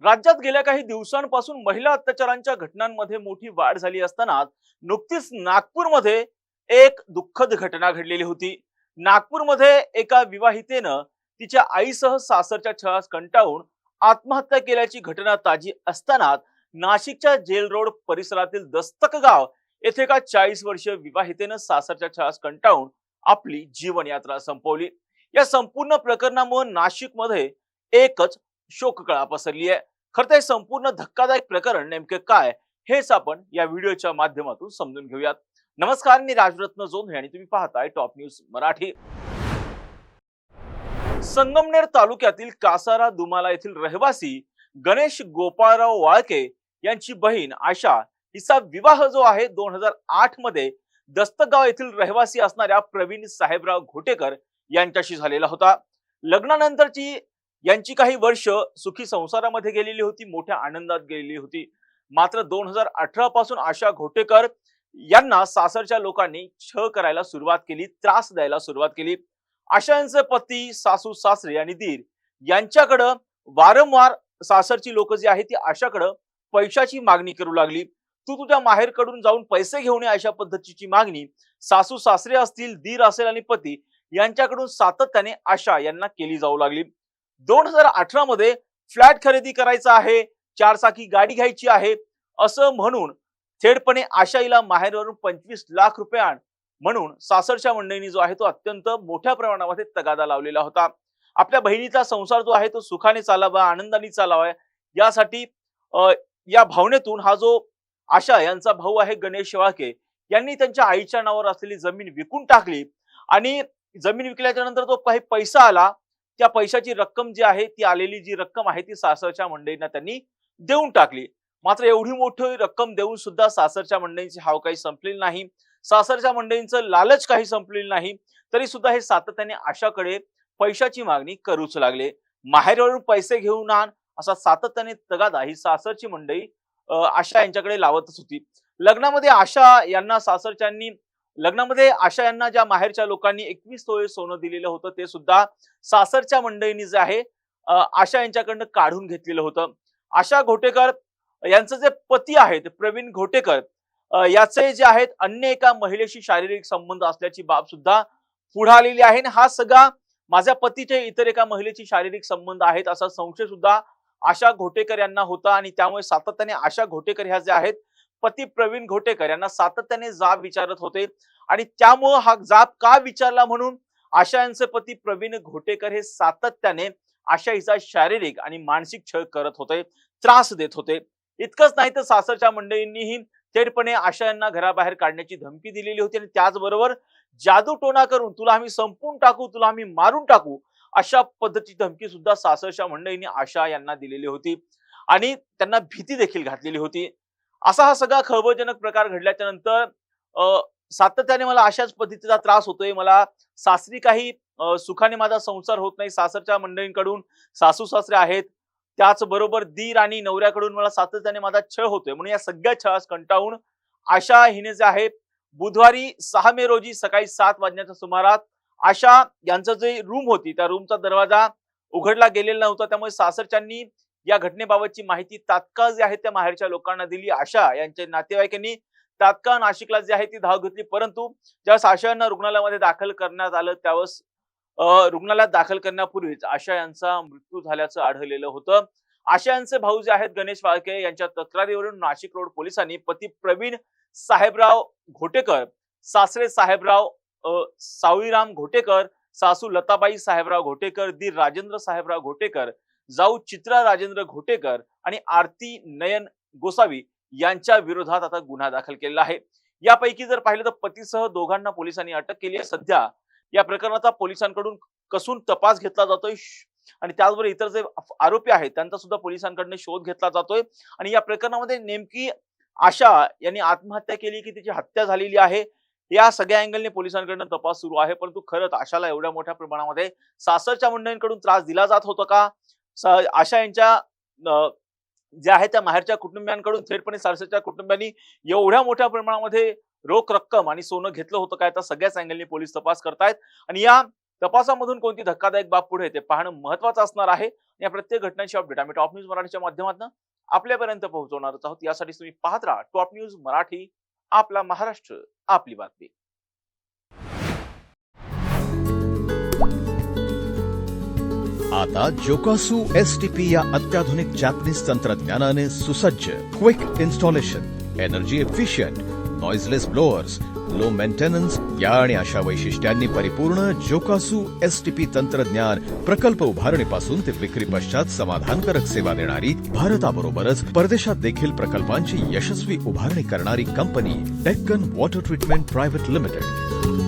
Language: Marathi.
राज्यात गेल्या काही दिवसांपासून महिला अत्याचारांच्या घटनांमध्ये मोठी वाढ झाली असताना नुकतीच नागपूरमध्ये एक दुःखद घटना घडलेली होती। नागपूरमध्ये एका विवाहितेनं तिच्या आईसह सासरच्या छळास कंटाळून आत्महत्या केल्याची घटना ताजी असताना नाशिकच्या जेल रोड परिसरातील दस्तक गाव येथे एका 40 वर्षीय विवाहितेनं सासरच्या छळास कंटाळून आपली जीवनयात्रा संपवली। या संपूर्ण प्रकरणामुळे नाशिकमध्ये एकच शोककळा पसरली आहे। खरं तर संपूर्ण धक्कादायक प्रकरण नेमके काय हेच आपण या व्हिडिओच्या माध्यमातून समजून घेऊयात। नमस्कार, मी राजरत्न जोंधळे आणि तुम्ही पाहताय टॉप न्यूज मराठी। संगमनेर तालुक्यातील कासारा दुमाला येथील रहिवासी गणेश गोपाळराव वाळके यांची बहीण आशा हिचा विवाह जो आहे 2008 मध्ये दस्तगाव येथील रहिवासी असणाऱ्या प्रवीण साहेबराव घोटेकर यांच्याशी झालेला होता। लग्नानंतरची यांची काही वर्ष सुखी संसारामध्ये गेलेली होती, मोठ्या आनंदात गेलेली होती। मात्र 2018 पासून आशा घोटेकर यांना सासरच्या लोकांनी छळ करायला सुरुवात केली, त्रास द्यायला सुरुवात केली। आशा यांचे पती, सासू सासरे आणि दीर यांच्याकडे वारंवार सासरची लोक जी आहेत ती आशाकडे पैशाची मागणी करू लागली। तू तुझ्या माहेरकडून जाऊन पैसे घेऊन ये अशा पद्धतीची मागणी सासू सासरे असतील, दीर असेल आणि पती यांच्याकडून सातत्याने आशा यांना केली जाऊ लागली। 2018 मध्ये फ्लॅट खरेदी करायचा आहे, 4 चाकी गाडी घ्यायची आहे असं म्हणून थेटपणे आशाईला माहेरवरून 25 लाख रुपये आण म्हणून सासरच्या मंडळींनी जो आहे तो अत्यंत मोठ्या प्रमाणामध्ये तगादा लावलेला होता। आपल्या बहिणीचा संसार जो आहे तो सुखाने चालावा, आनंदाने चालावा यासाठी या भावनेतून हा जो आशा यांचा भाऊ आहे गणेश वाळके यांनी त्यांच्या आईच्या नावावर असलेली जमीन विकून टाकली आणि जमीन विकल्याच्या नंतर तो काही पैसा आला, त्या पैशाची रक्कम जी आहे ती आलेली जी रक्कम आहे ती सासरच्या मंडळींना त्यांनी देऊन टाकली। मात्र एवढी मोठी रक्कम देऊन सुद्धा सासरच्या मंडळींची हाव काही संपलेली नाही, सासरच्या मंडळींचं लालच काही संपलेलं नाही, तरी सुद्धा हे सातत्याने आशाकडे पैशाची मागणी करूच लागले। माहेरवरून पैसे घेऊन आण असा सातत्याने तगादा ही सासरची मंडळी आशा यांच्याकडे लावतच होती। लग्नामध्ये आशा यांना ज्या माहेरच्या लोकांनी 21 तोळे सोनं दिलेलं होतं ते सुद्धा सासरच्या मंडळींनी जे आहे आशा यांच्याकडनं काढून घेतलेलं होतं। आशा घोटेकर यांचं जे पती आहेत प्रवीण घोटेकर याचे जे आहेत अन्य एका महिलेशी शारीरिक संबंध असल्याची बाब सुद्धा पुढे आलेली आहे। हा सगळा माझ्या पतीचे इतर एका महिलेची शारीरिक संबंध आहेत असा संशय सुद्धा आशा घोटेकर यांना होता आणि त्यामुळे सातत्याने आशा घोटेकर ह्या जे आहेत पती प्रवीण घोटेकर यांना सातत्याने जाब विचारत होते आणि त्यामुळे हा जाब का विचारला म्हणून आशा यांचे पती प्रवीण घोटेकर हे सातत्याने आशा हिचा शारीरिक आणि मानसिक छळ करत होते, त्रास देत होते। इतकंच नाही तर सासरच्या मंडळींनीही थेटपणे आशा यांना घराबाहेर काढण्याची धमकी दिलेली होती आणि त्याचबरोबर जादू टोना करून तुला आम्ही संपून टाकू, तुला आम्ही मारून टाकू अशा पद्धतीची धमकी सुद्धा सासरच्या मंडळींनी आशा यांना दिलेली होती आणि त्यांना भीती देखील घातलेली होती। असा हा सगळा खळबळजनक प्रकार घडल्याच्या नंतर सातत्याने मला अशाच पद्धतीचा त्रास होतोय, मला सासरी काही सुखाने माझा संसार होत नाही, सासरच्या मंडळींकडून सासू सासरे आहेत, त्याचबरोबर दीर आणि नवऱ्याकडून मला सातत्याने माझा छळ होतोय म्हणून या सगळ्या छळास कंटाळून आशा हिने जे आहे बुधवारी 6 मे रोजी सकाळी 7 वाजण्याच्या सुमारास आशा यांचं जे रूम होती त्या रूमचा दरवाजा उघडला गेलेला नव्हता, त्यामुळे सासरच्यांनी या घटनेबाबतची माहिती तात्काळ जी आहे त्या माहेरच्या लोकांना दिली। आशा यांच्या नातेवाईकांनी तात्काळ नाशिकला जी आहे ती धाव घेतली, परंतु ज्यावेळेस आशा यांना रुग्णालयामध्ये दाखल करण्यात आलं त्यावेळेस रुग्णालयात दाखल करण्यापूर्वीच आशा यांचा मृत्यू झाल्याचं आढळलेलं होतं। आशा यांचे भाऊ जे आहेत गणेश वाळके यांच्या तक्रारीवरून नाशिक रोड पोलिसांनी पती प्रवीण साहेबराव घोटेकर, सासरे साहेबराव सावळीराम घोटेकर, सासू लताबाई साहेबराव घोटेकर, दीर राजेंद्र साहेबराव घोटेकर, जाऊ चित्रा राजेंद्र घोटेकर आणि आरती नयन गोसावी यांच्या विरोधात आता गुन्हा दाखल केलेला आहे। यापैकी जर पाहिलं तर पतीसह दोघांना पोलिसांनी अटक केली आहे। सध्या या प्रकरणाचा पोलिसांकडून कसून तपास घेतला जातोय आणि त्याचबरोबर इतर जे आरोपी आहेत त्यांचा सुद्धा पोलिसांकडून शोध घेतला जातोय आणि या प्रकरणामध्ये नेमकी आशा यांनी आत्महत्या केली की तिची हत्या झालेली आहे या सगळ्या अँगलने पोलिसांकडून तपास सुरू आहे। परंतु खरंच आशाला एवढ्या मोठ्या प्रमाणामध्ये सासरच्या मंडळींकडून त्रास दिला जात होता का? आशा यांच्या ज्या आहेत त्या माहेरच्या कुटुंबियांकडून थेटपणे सासरच्या कुटुंबियांनी एवढ्या मोठ्या प्रमाणामध्ये रोख रक्कम आणि सोनं घेतलं होतं काय? तर सगळ्याच अँगलने पोलीस तपास करतायत आणि या तपासामधून कोणती धक्कादायक बाब पुढे येते पाहणं महत्वाचं असणार आहे. या प्रत्येक घटनेची अपडेट आम्ही टॉप न्यूज मराठीच्या माध्यमातून आपल्यापर्यंत पोहोचवणारच आहोत. यासाठी तुम्ही पाहत राहा टॉप न्यूज मराठी, आपला महाराष्ट्र, आपली बातमी. आता जोकासू एसटीपी या अत्याधुनिक जॅपनीज तंत्रज्ञानाने सुसज्ज, quick installation, energy efficient, noiseless blowers, low maintenance या आणि अशा वैशिष्ट्यांनी परिपूर्ण जोकासू एसटीपी तंत्रज्ञान प्रकल्प उभारणीपासून ते विक्री पश्चात समाधानकारक सेवा देणारी, भारताबरोबरच परदेशात देखील प्रकल्पांची यशस्वी उभारणी करणारी company Deccan water treatment private limited.